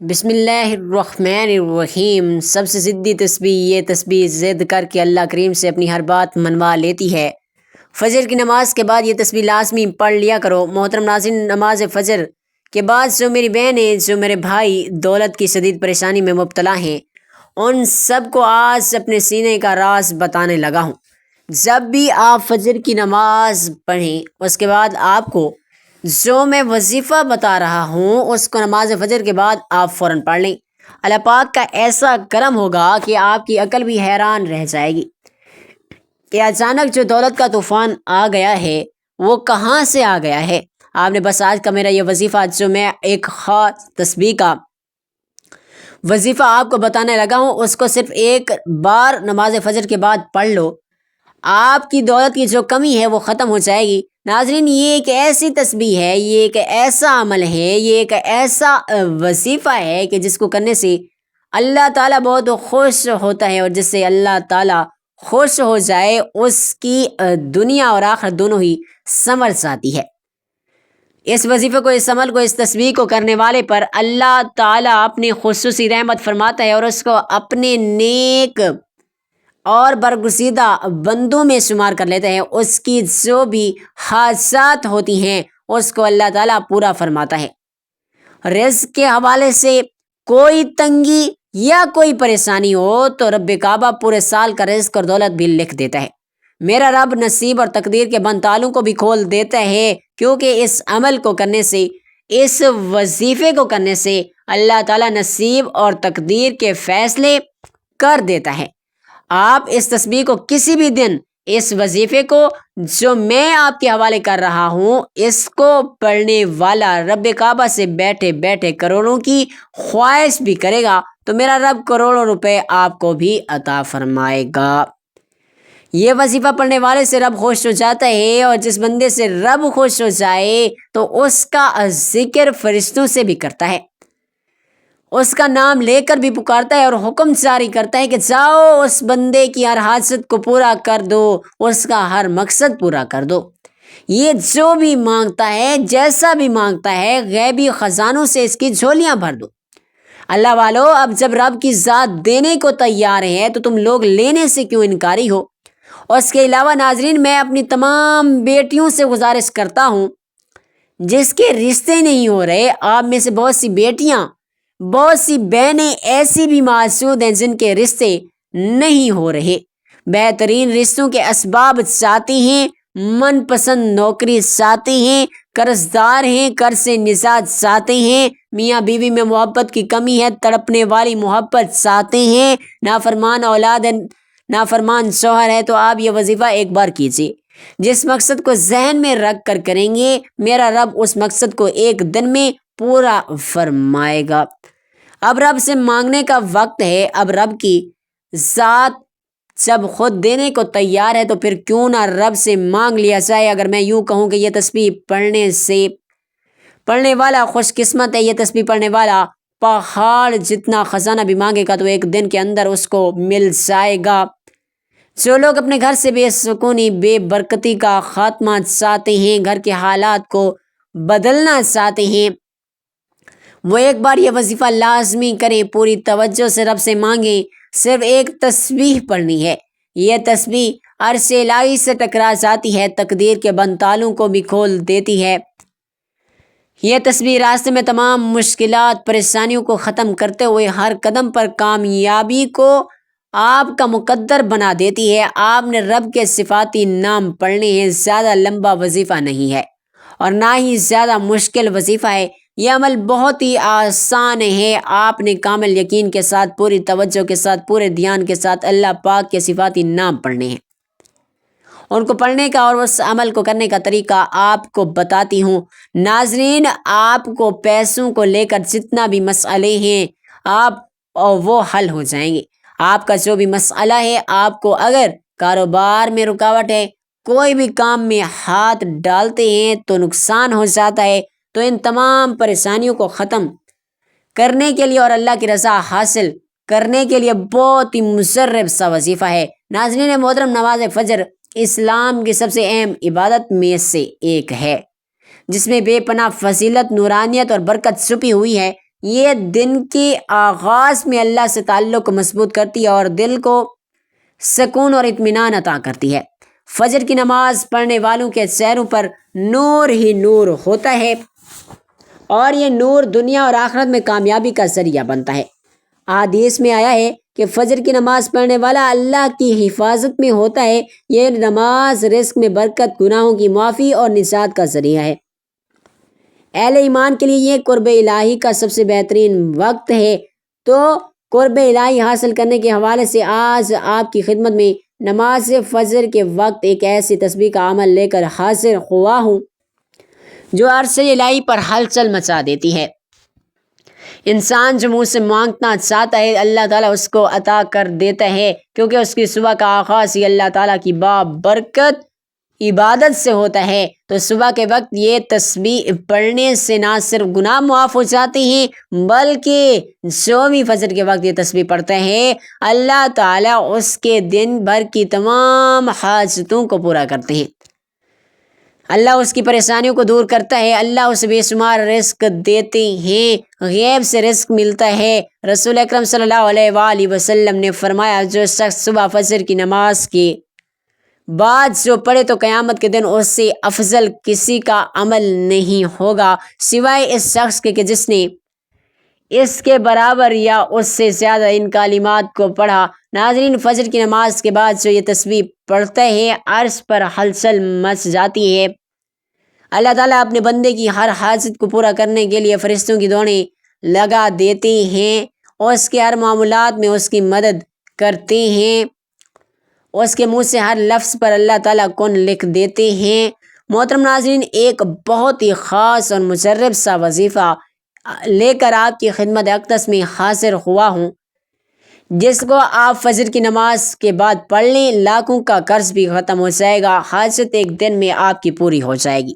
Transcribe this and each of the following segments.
بسم اللہ الرحمن الرحیم۔ سب سے ضدی تسبیح یہ تسبیح ضد کر کے اللہ کریم سے اپنی ہر بات منوا لیتی ہے۔ فجر کی نماز کے بعد یہ تسبیح لازمی پڑھ لیا کرو۔ محترم ناظرین، نماز فجر کے بعد جو میری بہنیں، جو میرے بھائی دولت کی شدید پریشانی میں مبتلا ہیں، ان سب کو آج اپنے سینے کا راز بتانے لگا ہوں۔ جب بھی آپ فجر کی نماز پڑھیں، اس کے بعد آپ کو جو میں وظیفہ بتا رہا ہوں اس کو نماز فجر کے بعد آپ فوراً پڑھ لیں۔ اللہ پاک کا ایسا کرم ہوگا کہ آپ کی عقل بھی حیران رہ جائے گی کہ اچانک جو دولت کا طوفان آ گیا ہے وہ کہاں سے آ گیا ہے۔ آپ نے بس آج کا میرا یہ وظیفہ، جو میں ایک خاص تسبیح کا وظیفہ آپ کو بتانے لگا ہوں، اس کو صرف ایک بار نماز فجر کے بعد پڑھ لو، آپ کی دولت کی جو کمی ہے وہ ختم ہو جائے گی۔ ناظرین، یہ ایک ایسی تسبیح ہے، یہ ایک ایسا عمل ہے، یہ ایک ایسا وظیفہ ہے کہ جس کو کرنے سے اللہ تعالیٰ بہت خوش ہوتا ہے، اور جس سے اللہ تعالیٰ خوش ہو جائے اس کی دنیا اور آخرت دونوں ہی سنور جاتی ہے۔ اس وظیفے کو، اس عمل کو، اس تسبیح کو کرنے والے پر اللہ تعالیٰ اپنی خصوصی رحمت فرماتا ہے اور اس کو اپنے نیک اور برگزیدہ بندوں میں شمار کر لیتے ہیں۔ اس کی جو بھی حاجات ہوتی ہیں اس کو اللہ تعالیٰ پورا فرماتا ہے۔ رزق کے حوالے سے کوئی تنگی یا کوئی پریشانی ہو تو رب کعبہ پورے سال کا رزق اور دولت بھی لکھ دیتا ہے۔ میرا رب نصیب اور تقدیر کے بند تالوں کو بھی کھول دیتا ہے، کیونکہ اس عمل کو کرنے سے، اس وظیفے کو کرنے سے اللہ تعالیٰ نصیب اور تقدیر کے فیصلے کر دیتا ہے۔ آپ اس تسبیح کو کسی بھی دن، اس وظیفے کو جو میں آپ کے حوالے کر رہا ہوں، اس کو پڑھنے والا رب کعبہ سے بیٹھے بیٹھے کروڑوں کی خواہش بھی کرے گا تو میرا رب کروڑوں روپے آپ کو بھی عطا فرمائے گا۔ یہ وظیفہ پڑھنے والے سے رب خوش ہو جاتا ہے، اور جس بندے سے رب خوش ہو جائے تو اس کا ذکر فرشتوں سے بھی کرتا ہے، اس کا نام لے کر بھی پکارتا ہے اور حکم جاری کرتا ہے کہ جاؤ اس بندے کی ہر حاجت کو پورا کر دو، اس کا ہر مقصد پورا کر دو۔ یہ جو بھی مانگتا ہے، جیسا بھی مانگتا ہے، غیبی خزانوں سے اس کی جھولیاں بھر دو۔ اللہ والو، اب جب رب کی ذات دینے کو تیار ہے تو تم لوگ لینے سے کیوں انکاری ہو؟ اور اس کے علاوہ ناظرین، میں اپنی تمام بیٹیوں سے گزارش کرتا ہوں جس کے رشتے نہیں ہو رہے، آپ میں سے بہت سی بیٹیاں، بہت سی بہنیں ایسی بھی موجود ہیں جن کے رشتے نہیں ہو رہے، بہترین رشتوں کے اسباب چاہتی ہیں، من پسند نوکری چاہتے ہیں، قرض دار ہیں، قرض سے نجات چاہتے ہیں، میاں بیوی میں محبت کی کمی ہے، تڑپنے والی محبت چاہتے ہیں، نافرمان اولاد ہے، نافرمان شوہر ہے، تو آپ یہ وظیفہ ایک بار کیجیے۔ جس مقصد کو ذہن میں رکھ کر کریں گے، میرا رب اس مقصد کو ایک دن میں پورا فرمائے گا۔ اب رب سے مانگنے کا وقت ہے۔ اب رب کی ذات جب خود دینے کو تیار ہے تو پھر کیوں نہ رب سے مانگ لیا جائے۔ اگر میں یوں کہوں کہ یہ تسبیح پڑھنے والا خوش قسمت ہے، یہ تسبیح پڑھنے والا پہاڑ جتنا خزانہ بھی مانگے گا تو ایک دن کے اندر اس کو مل جائے گا۔ جو لوگ اپنے گھر سے بے سکونی، بے برکتی کا خاتمہ چاہتے ہیں، گھر کے حالات کو بدلنا چاہتے ہیں، وہ ایک بار یہ وظیفہ لازمی کریں، پوری توجہ سے رب سے مانگیں۔ صرف ایک تسبیح پڑھنی ہے، یہ تسبیح عرش الہی سے ٹکرا جاتی ہے، تقدیر کے بند تالوں کو بھی کھول دیتی ہے۔ یہ تسبیح راستے میں تمام مشکلات، پریشانیوں کو ختم کرتے ہوئے ہر قدم پر کامیابی کو آپ کا مقدر بنا دیتی ہے۔ آپ نے رب کے صفاتی نام پڑھنے ہیں، زیادہ لمبا وظیفہ نہیں ہے اور نہ ہی زیادہ مشکل وظیفہ ہے۔ یہ عمل بہت ہی آسان ہے۔ آپ نے کامل یقین کے ساتھ، پوری توجہ کے ساتھ، پورے دھیان کے ساتھ اللہ پاک کے صفاتی نام پڑھنے ہیں۔ ان کو پڑھنے کا اور اس عمل کو کرنے کا طریقہ آپ کو بتاتی ہوں۔ ناظرین، آپ کو پیسوں کو لے کر جتنا بھی مسئلے ہیں وہ حل ہو جائیں گے۔ آپ کا جو بھی مسئلہ ہے، آپ کو اگر کاروبار میں رکاوٹ ہے، کوئی بھی کام میں ہاتھ ڈالتے ہیں تو نقصان ہو جاتا ہے، تو ان تمام پریشانیوں کو ختم کرنے کے لیے اور اللہ کی رضا حاصل کرنے کے لیے بہت ہی مشرف سا وظیفہ ہے۔ ناظرین محترم، نماز فجر اسلام کی سب سے اہم عبادت میں سے ایک ہے، جس میں بے پناہ فضیلت، نورانیت اور برکت چھپی ہوئی ہے۔ یہ دن کے آغاز میں اللہ سے تعلق کو مضبوط کرتی ہے اور دل کو سکون اور اطمینان عطا کرتی ہے۔ فجر کی نماز پڑھنے والوں کے چہروں پر نور ہی نور ہوتا ہے اور یہ نور دنیا اور آخرت میں کامیابی کا ذریعہ بنتا ہے۔ حدیث میں آیا ہے کہ فجر کی نماز پڑھنے والا اللہ کی حفاظت میں ہوتا ہے۔ یہ نماز رزق میں برکت، گناہوں کی معافی اور نجات کا ذریعہ ہے۔ اہل ایمان کے لیے یہ قرب الہی کا سب سے بہترین وقت ہے۔ تو قرب الہی حاصل کرنے کے حوالے سے آج آپ کی خدمت میں نماز فجر کے وقت ایک ایسی تسبیح کا عمل لے کر حاضر ہوا ہوں جو عرش الہی پر ہلچل مچا دیتی ہے۔ انسان جو منہ سے مانگنا چاہتا ہے اللہ تعالیٰ اس کو عطا کر دیتا ہے، کیونکہ اس کی صبح کا آغاز ہی اللہ تعالیٰ کی بابرکت عبادت سے ہوتا ہے۔ تو صبح کے وقت یہ تسبیح پڑھنے سے نہ صرف گناہ معاف ہو جاتے ہیں بلکہ جو بھی فجر کے وقت یہ تسبیح پڑھتا ہے اللہ تعالیٰ اس کے دن بھر کی تمام حاجتوں کو پورا کرتے ہیں۔ اللہ اس کی پریشانیوں کو دور کرتا ہے، اللہ اسے بے شمار رزق دیتے ہیں، غیب سے رزق ملتا ہے۔ رسول اکرم صلی اللہ علیہ وآلہ وسلم نے فرمایا جو شخص صبح فجر کی نماز کے بعد جو پڑھے تو قیامت کے دن اس سے افضل کسی کا عمل نہیں ہوگا سوائے اس شخص کے کہ جس نے اس کے برابر یا اس سے زیادہ ان کلمات کو پڑھا۔ ناظرین، فجر کی نماز کے بعد جو یہ تسبیح پڑھتا ہے عرش پر ہلچل مچ جاتی ہے۔ اللہ تعالیٰ اپنے بندے کی ہر حاجت کو پورا کرنے کے لیے فرشتوں کی دوڑیں لگا دیتے ہیں اور اس کے ہر معاملات میں اس کی مدد کرتے ہیں۔ اس کے منہ سے ہر لفظ پر اللہ تعالیٰ کن لکھ دیتے ہیں۔ محترم ناظرین، ایک بہت ہی خاص اور مجرب سا وظیفہ لے کر آپ کی خدمت اقدس میں حاضر ہوا ہوں، جس کو آپ فجر کی نماز کے بعد پڑھ لیں، لاکھوں کا قرض بھی ختم ہو جائے گا، حاجت ایک دن میں آپ کی پوری ہو جائے گی۔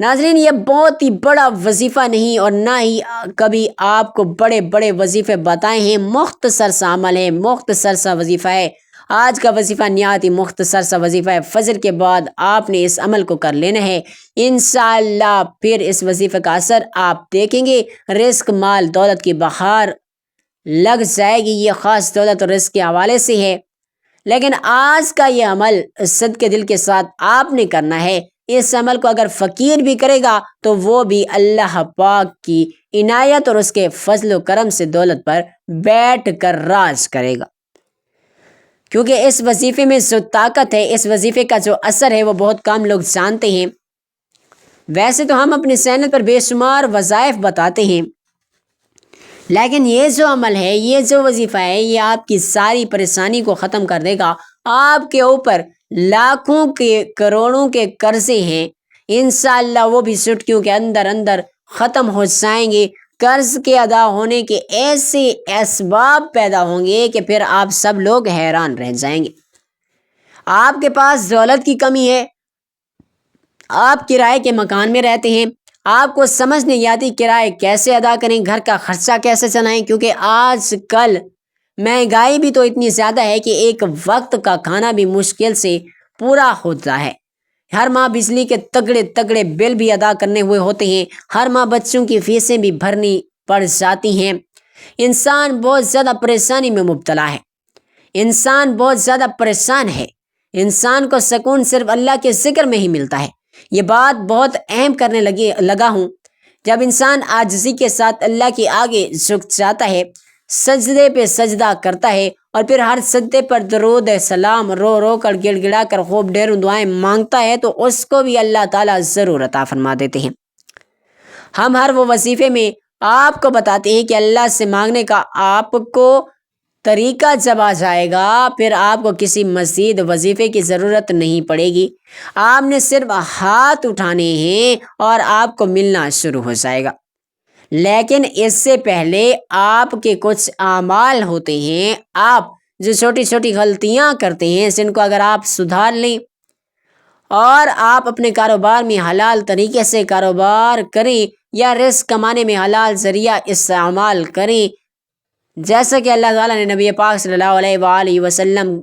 ناظرین، یہ بہت ہی بڑا وظیفہ نہیں اور نہ ہی کبھی آپ کو بڑے بڑے وظیفے بتائے ہیں، مختصر سا عمل ہے، مختصر سا وظیفہ ہے۔ آج کا وظیفہ نہایت ہی مختصر سا وظیفہ ہے۔ فجر کے بعد آپ نے اس عمل کو کر لینا ہے، انشاءاللہ پھر اس وظیفے کا اثر آپ دیکھیں گے، رزق مال دولت کی بہار لگ جائے گی۔ یہ خاص دولت اور رزق کے حوالے سے ہے، لیکن آج کا یہ عمل صدقے دل کے ساتھ آپ نے کرنا ہے۔ اس عمل کو اگر فقیر بھی کرے گا تو وہ بھی اللہ پاک کی عنایت اور اس کے فضل و کرم سے دولت پر بیٹھ کر راج کرے گا، کیونکہ اس وظیفے میں جو طاقت ہے، اس وظیفے کا جو اثر ہے وہ بہت کم لوگ جانتے ہیں۔ ویسے تو ہم اپنے چینل پر بے شمار وظائف بتاتے ہیں، لیکن یہ جو عمل ہے، یہ جو وظیفہ ہے، یہ آپ کی ساری پریشانی کو ختم کر دے گا۔ آپ کے اوپر لاکھوں کے کروڑوں کے قرضے ہیں، انشاءاللہ وہ بھی چٹکیوں کے اندر اندر ختم ہو جائیں گے۔ قرض کے ادا ہونے کے ایسے اسباب پیدا ہوں گے کہ پھر آپ سب لوگ حیران رہ جائیں گے۔ آپ کے پاس دولت کی کمی ہے، آپ کرائے کے مکان میں رہتے ہیں، آپ کو سمجھ نہیں آتی کرائے کیسے ادا کریں، گھر کا خرچہ کیسے چلائیں، کیونکہ آج کل مہنگائی بھی تو اتنی زیادہ ہے کہ ایک وقت کا کھانا بھی مشکل سے پورا ہوتا ہے۔ ہر ماہ بجلی کے تگڑے تگڑے بل بھی ادا کرنے ہوئے ہوتے ہیں، ہر ماہ بچوں کی فیسیں بھی بھرنی پڑ جاتی ہیں۔ انسان بہت زیادہ پریشانی میں مبتلا ہے، انسان بہت زیادہ پریشان ہے، انسان کو سکون صرف اللہ کے ذکر میں ہی ملتا ہے۔ یہ بات بہت اہم کرنے لگا ہوں۔ جب انسان عاجزی کے ساتھ اللہ کے آگے جھک جاتا ہے، سجدے پہ سجدہ کرتا ہے اور پھر ہر سجدے پر درود سلام رو رو کر گڑ گڑا کر خوب ڈھیروں دعائیں مانگتا ہے تو اس کو بھی اللہ تعالیٰ ضرور عطا فرما دیتے ہیں۔ ہم ہر وہ وظیفے میں آپ کو بتاتے ہیں کہ اللہ سے مانگنے کا آپ کو طریقہ جب آ جائے گا پھر آپ کو کسی مزید وظیفے کی ضرورت نہیں پڑے گی، آپ نے صرف ہاتھ اٹھانے ہیں اور آپ کو ملنا شروع ہو جائے گا۔ لیکن اس سے پہلے آپ کے کچھ اعمال ہوتے ہیں، آپ جو چھوٹی چھوٹی غلطیاں کرتے ہیں جن کو اگر آپ سدھار لیں اور آپ اپنے کاروبار میں حلال طریقے سے کاروبار کریں یا رزق کمانے میں حلال ذریعہ استعمال کریں، جیسا کہ اللہ تعالیٰ نے نبی پاک صلی اللہ علیہ وآلہ وسلم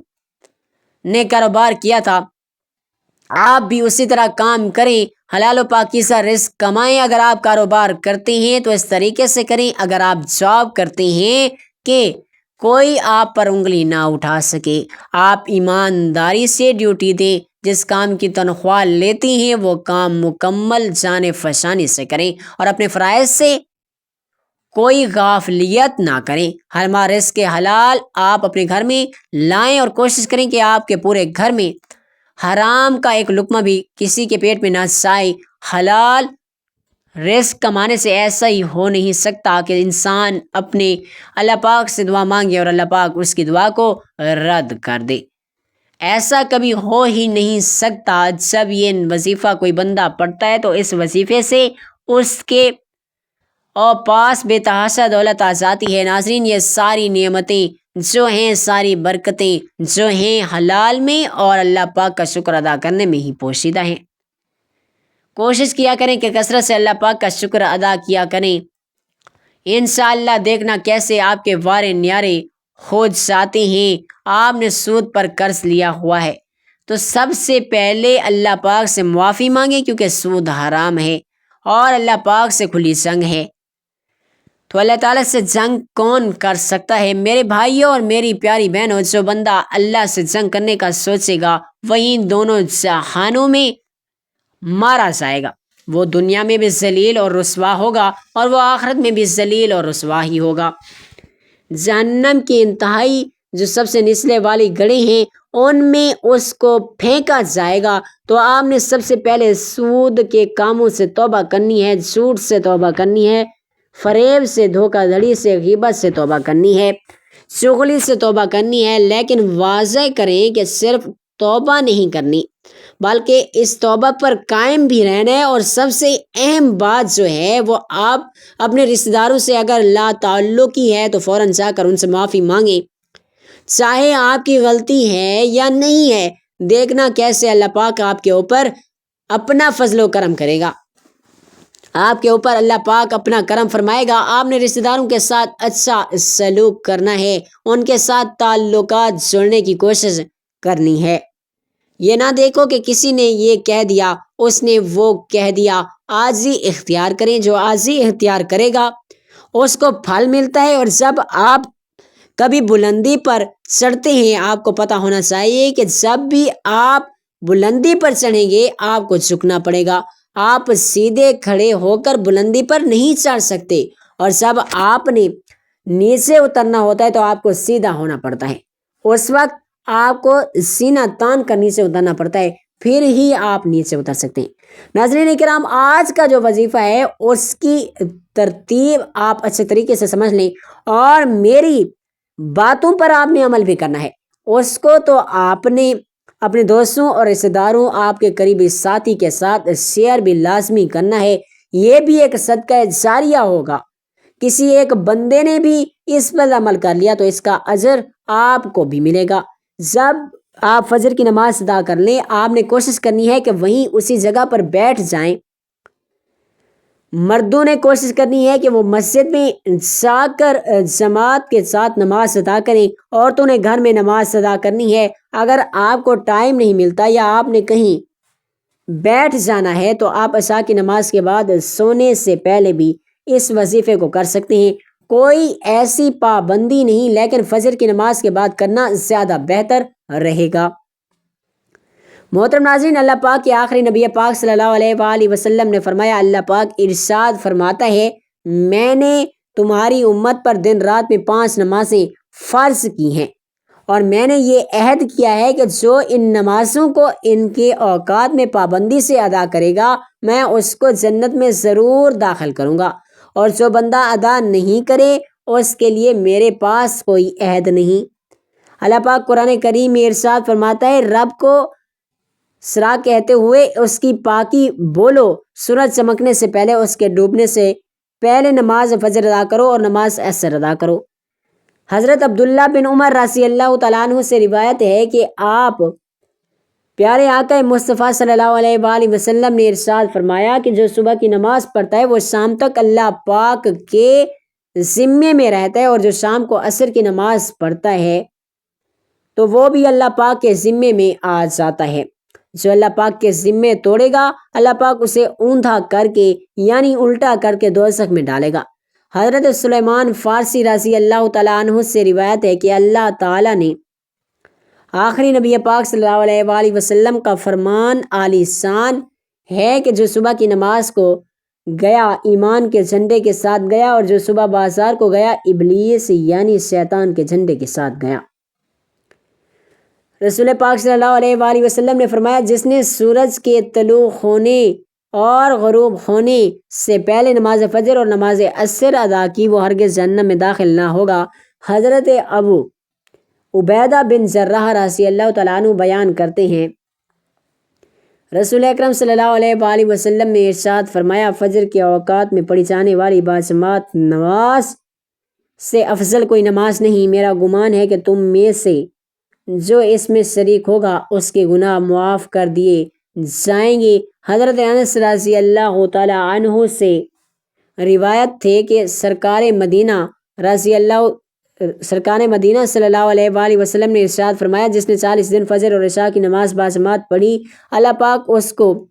نے کاروبار کیا تھا، آپ بھی اسی طرح کام کریں، حلال و پاکیزہ رزق کمائیں۔ اگر آپ کاروبار کرتے ہیں تو اس طریقے سے کریں، اگر آپ جاب کرتے ہیں کہ کوئی آپ پر انگلی نہ اٹھا سکے، آپ ایمانداری سے ڈیوٹی دیں، جس کام کی تنخواہ لیتی ہیں وہ کام مکمل جان فشانی سے کریں اور اپنے فرائض سے کوئی غافلیت نہ کریں۔ ہمارا رزق حلال آپ اپنے گھر میں لائیں اور کوشش کریں کہ آپ کے پورے گھر میں حرام کا ایک لقمہ بھی کسی کے پیٹ میں نہ جائے۔ حلال رزق کمانے سے ایسا ہی ہو نہیں سکتا کہ انسان اپنے اللہ پاک سے دعا مانگے اور اللہ پاک اس کی دعا کو رد کر دے، ایسا کبھی ہو ہی نہیں سکتا۔ جب یہ وظیفہ کوئی بندہ پڑھتا ہے تو اس وظیفے سے اس کے اور پاس بے تحاشا دولت آ جاتی ہے۔ ناظرین، یہ ساری نعمتیں جو ہیں، ساری برکتیں جو ہیں حلال میں اور اللہ پاک کا شکر ادا کرنے میں ہی پوشیدہ ہیں۔ کوشش کیا کریں کہ کثرت سے اللہ پاک کا شکر ادا کیا کریں، انشاءاللہ دیکھنا کیسے آپ کے وارے نیارے ہو جاتے ہیں۔ آپ نے سود پر قرض لیا ہوا ہے تو سب سے پہلے اللہ پاک سے معافی مانگیں، کیونکہ سود حرام ہے اور اللہ پاک سے کھلی جنگ ہے۔ تو اللہ تعالیٰ سے جنگ کون کر سکتا ہے؟ میرے بھائیوں اور میری پیاری بہنوں، جو بندہ اللہ سے جنگ کرنے کا سوچے گا وہیں دونوں جہانوں میں مارا جائے گا، وہ دنیا میں بھی ذلیل اور رسوا ہوگا اور وہ آخرت میں بھی ذلیل اور رسوا ہی ہوگا۔ جہنم کی انتہائی جو سب سے نچلے والی گڑھے ہیں ان میں اس کو پھینکا جائے گا۔ تو آپ نے سب سے پہلے سود کے کاموں سے توبہ کرنی ہے، جھوٹ سے توبہ کرنی ہے، فریب سے، دھوکہ دھڑی سے، غیبت سے توبہ کرنی ہے، چغلی سے توبہ کرنی ہے۔ لیکن واضح کریں کہ صرف توبہ نہیں کرنی بلکہ اس توبہ پر قائم بھی رہنا ہے۔ اور سب سے اہم بات جو ہے وہ آپ اپنے رشتہ داروں سے اگر لا تعلقی ہے تو فوراً جا کر ان سے معافی مانگیں، چاہے آپ کی غلطی ہے یا نہیں ہے۔ دیکھنا کیسے اللہ پاک آپ کے اوپر اپنا فضل و کرم کرے گا، آپ کے اوپر اللہ پاک اپنا کرم فرمائے گا۔ آپ نے رشتہ داروں کے ساتھ اچھا سلوک کرنا ہے، ان کے ساتھ تعلقات جوڑنے کی کوشش کرنی ہے۔ یہ نہ دیکھو کہ کسی نے یہ کہہ دیا، اس نے وہ کہہ دیا۔ عاجزی اختیار کریں، جو عاجزی اختیار کرے گا اس کو پھل ملتا ہے۔ اور جب آپ کبھی بلندی پر چڑھتے ہیں، آپ کو پتہ ہونا چاہیے کہ جب بھی آپ بلندی پر چڑھیں گے آپ کو جھکنا پڑے گا، آپ سیدھے کھڑے ہو کر بلندی پر نہیں چڑھ سکتے، اور جب آپ نے نیچے اترنا ہوتا ہے تو آپ کو سیدھا ہونا پڑتا ہے، اس وقت آپ کو سینہ تان کر نیچے اترنا پڑتا ہے، پھر ہی آپ نیچے اتر سکتے ہیں۔ ناظرین کرام، آج کا جو وظیفہ ہے اس کی ترتیب آپ اچھے طریقے سے سمجھ لیں اور میری باتوں پر آپ نے عمل بھی کرنا ہے۔ اس کو تو آپ نے اپنے دوستوں اور رشتہ داروں، آپ کے قریبی ساتھی کے ساتھ شیئر بھی لازمی کرنا ہے۔ یہ بھی ایک صدقہ جاریہ ہوگا، کسی ایک بندے نے بھی اس پر عمل کر لیا تو اس کا اجر آپ کو بھی ملے گا۔ جب آپ فجر کی نماز ادا کر لیں، آپ نے کوشش کرنی ہے کہ وہیں اسی جگہ پر بیٹھ جائیں۔ مردوں نے کوشش کرنی ہے کہ وہ مسجد میں جا کر جماعت کے ساتھ نماز ادا کریں، عورتوں نے گھر میں نماز ادا کرنی ہے۔ اگر آپ کو ٹائم نہیں ملتا یا آپ نے کہیں بیٹھ جانا ہے تو آپ عشاء کی نماز کے بعد سونے سے پہلے بھی اس وظیفے کو کر سکتے ہیں، کوئی ایسی پابندی نہیں، لیکن فجر کی نماز کے بعد کرنا زیادہ بہتر رہے گا۔ محترم ناظرین، اللہ پاک کے آخری نبی پاک صلی اللہ علیہ وآلہ وسلم نے فرمایا، اللہ پاک ارشاد فرماتا ہے، میں نے تمہاری امت پر دن رات میں 5 نمازیں فرض کی ہیں، اور میں نے یہ عہد کیا ہے کہ جو ان نمازوں کو ان کے اوقات میں پابندی سے ادا کرے گا میں اس کو جنت میں ضرور داخل کروں گا، اور جو بندہ ادا نہیں کرے اس کے لیے میرے پاس کوئی عہد نہیں۔ اللہ پاک قرآن کریم میں ارشاد فرماتا ہے، رب کو سرا کہتے ہوئے اس کی پاکی بولو، سورج چمکنے سے پہلے، اس کے ڈوبنے سے پہلے نماز فجر ادا کرو اور نماز عصر ادا کرو۔ حضرت عبداللہ بن عمر رضی اللہ تعالیٰ عنہ سے روایت ہے کہ آپ پیارے آقا مصطفیٰ صلی اللہ علیہ وآلہ وسلم نے ارشاد فرمایا کہ جو صبح کی نماز پڑھتا ہے وہ شام تک اللہ پاک کے ذمے میں رہتا ہے، اور جو شام کو عصر کی نماز پڑھتا ہے تو وہ بھی اللہ پاک کے ذمے میں آ جاتا ہے۔ جو اللہ پاک کے ذمے توڑے گا اللہ پاک اسے اوندھا کر کے یعنی الٹا کر کے دوزخ میں ڈالے گا۔ حضرت سلیمان فارسی رضی اللہ تعالیٰ عنہ سے روایت ہے کہ اللہ تعالیٰ نے آخری نبی پاک صلی اللہ علیہ وآلہ وسلم کا فرمان عالی شان ہے کہ جو صبح کی نماز کو گیا ایمان کے جھنڈے کے ساتھ گیا، اور جو صبح بازار کو گیا ابلیس یعنی شیطان کے جھنڈے کے ساتھ گیا۔ رسول پاک صلی اللہ علیہ وآلہ وسلم نے فرمایا جس نے سورج کے طلوع ہونے اور غروب ہونے سے پہلے نماز فجر اور نماز عصر ادا کی وہ ہرگز جہنم میں داخل نہ ہوگا۔ حضرت ابو عبیدہ بن جراح رضی اللہ تعالیٰ عنہ بیان کرتے ہیں رسول اکرم صلی اللہ علیہ وآلہ وسلم نے ارشاد فرمایا فجر کے اوقات میں پڑھی جانے والی باجماعت نماز سے افضل کوئی نماز نہیں۔ میرا گمان ہے کہ تم میں سے جو اس میں شریک ہوگا اس کے گناہ معاف کر دیے جائیں گے۔ حضرت انس رضی اللہ تعالیٰ عنہ سے روایت تھے کہ سرکار مدینہ صلی اللہ علیہ وآلہ وسلم نے ارشاد فرمایا جس نے 40 دن فجر اور عشاء کی نماز باجماعت پڑھی اللہ پاک اس کو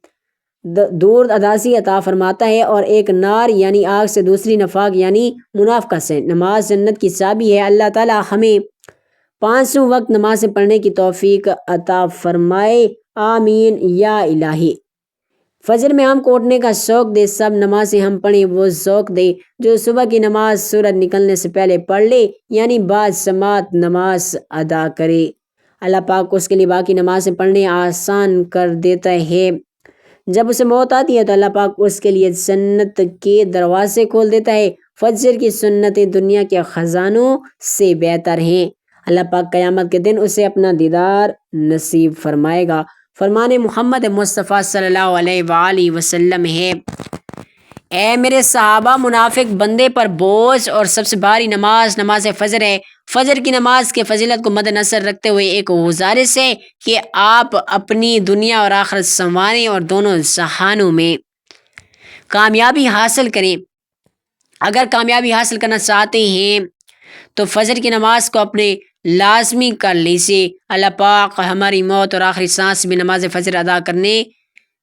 دور اندازی عطا فرماتا ہے، اور ایک نار یعنی آگ سے دوسری نفاق یعنی منافقت سے۔ نماز جنت کی چابی ہے۔ اللہ تعالیٰ ہمیں 5 وقت نمازیں پڑھنے کی توفیق عطا فرمائے، آمین یا الہی۔ فجر میں ہم کو اٹھنے کا شوق دے، سب نمازیں ہم پڑھیں وہ ذوق دے۔ جو صبح کی نماز سورج نکلنے سے پہلے پڑھ لے یعنی باجماعت نماز ادا کرے، اللہ پاک اس کے لیے باقی نمازیں پڑھنے آسان کر دیتا ہے۔ جب اسے موت آتی ہے تو اللہ پاک اس کے لیے جنت کے دروازے کھول دیتا ہے۔ فجر کی سنتیں دنیا کے خزانوں سے بہتر ہیں۔ اللہ پاک قیامت کے دن اسے اپنا دیدار نصیب فرمائے گا۔ فرمان محمد مصطفیٰ صلی اللہ علیہ وآلہ وسلم ہے اے میرے صحابہ، منافق بندے پر بوجھ اور سب سے بھاری نماز فجر ہے۔ فجر کی نماز کے فضیلت کو مد نظر رکھتے ہوئے ایک گزارش ہے کہ آپ اپنی دنیا اور آخرت سنواریں اور دونوں جہانوں میں کامیابی حاصل کریں۔ اگر کامیابی حاصل کرنا چاہتے ہیں تو فجر کی نماز کو اپنے لازمی کر لیجیے۔ اللہ پاک ہماری موت اور آخری سانس بھی نماز فجر ادا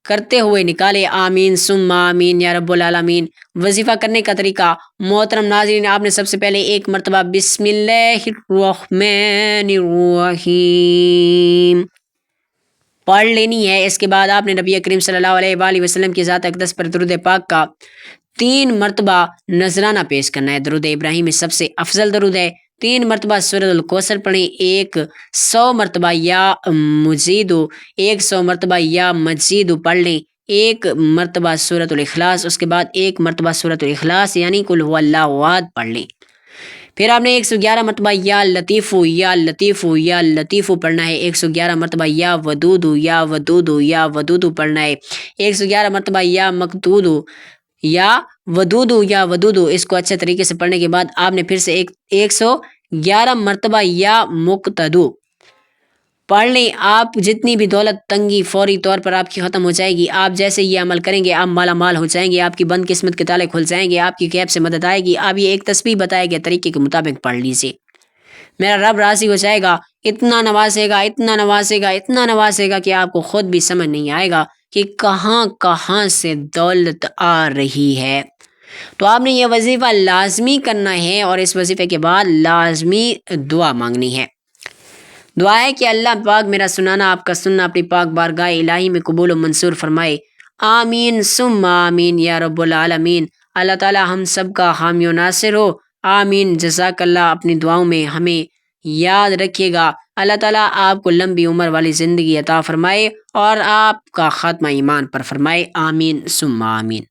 کرتے ہوئے نکالے، آمین ثم آمین یا رب العالمین۔ وظیفہ کرنے کا طریقہ محترم ناظرین، آپ نے سب سے پہلے ایک مرتبہ بسم اللہ الرحمن الرحیم پڑھ لینی ہے۔ اس کے بعد آپ نے نبی کریم صلی اللہ علیہ وآلہ وسلم کی ذات اقدس پر درود پاک کا 3 مرتبہ نذرانہ پیش کرنا ہے۔ درود ابراہیمی سب سے افضل درود ہے۔ 3 مرتبہ سورۃ الکوثر پڑھیں، 100 مرتبہ یا مزیدو 100 مرتبہ یا مزیدو پڑھ لیں، 1 مرتبہ سورۃ الاخلاص، اس کے بعد 1 مرتبہ سورۃ الاخلاص یعنی قل هو اللہ احد پڑھ لیں۔ پھر آپ نے 111 مرتبہ یا لطیفو یا لطیفو یا لطیفو پڑھنا ہے، 111 مرتبہ یا ودودو یا ودودو یا ودودو پڑھنا ہے، 111 مرتبہ یا مقتودو یا ودودو یا ودودو۔ اس کو اچھے طریقے سے پڑھنے کے بعد آپ نے پھر سے 111 مرتبہ یا مقتدو پڑھ لیں۔ آپ جتنی بھی دولت تنگی فوری طور پر آپ کی ختم ہو جائے گی۔ آپ جیسے یہ عمل کریں گے آپ مالا مال ہو جائیں گے، آپ کی بند قسمت کے تالے کھل جائیں گے، آپ کی غیب سے مدد آئے گی۔ آپ یہ ایک تسبیح بتائے گئے طریقے کے مطابق پڑھ لیجیے، میرا رب راضی ہو جائے گا۔ اتنا نوازے گا اتنا نوازے گا اتنا نوازے گا کہ آپ کو خود بھی سمجھ نہیں آئے گا کہ کہاں کہاں سے دولت آ رہی ہے۔ تو آپ نے یہ وظیفہ لازمی کرنا ہے اور اس وظیفے کے بعد لازمی دعا مانگنی ہے۔ دعا ہے کہ اللہ پاک میرا سنانا آپ کا سننا اپنی پاک بارگاہ الہی میں قبول و منظور فرمائے، آمین ثم آمین یا رب العالمین۔ اللہ تعالی ہم سب کا حامی و ناصر ہو، آمین۔ جزاک اللہ۔ اپنی دعاؤں میں ہمیں یاد رکھیے گا۔ اللہ تعالیٰ آپ کو لمبی عمر والی زندگی عطا فرمائے اور آپ کا خاتمہ ایمان پر فرمائے، آمین ثم آمین۔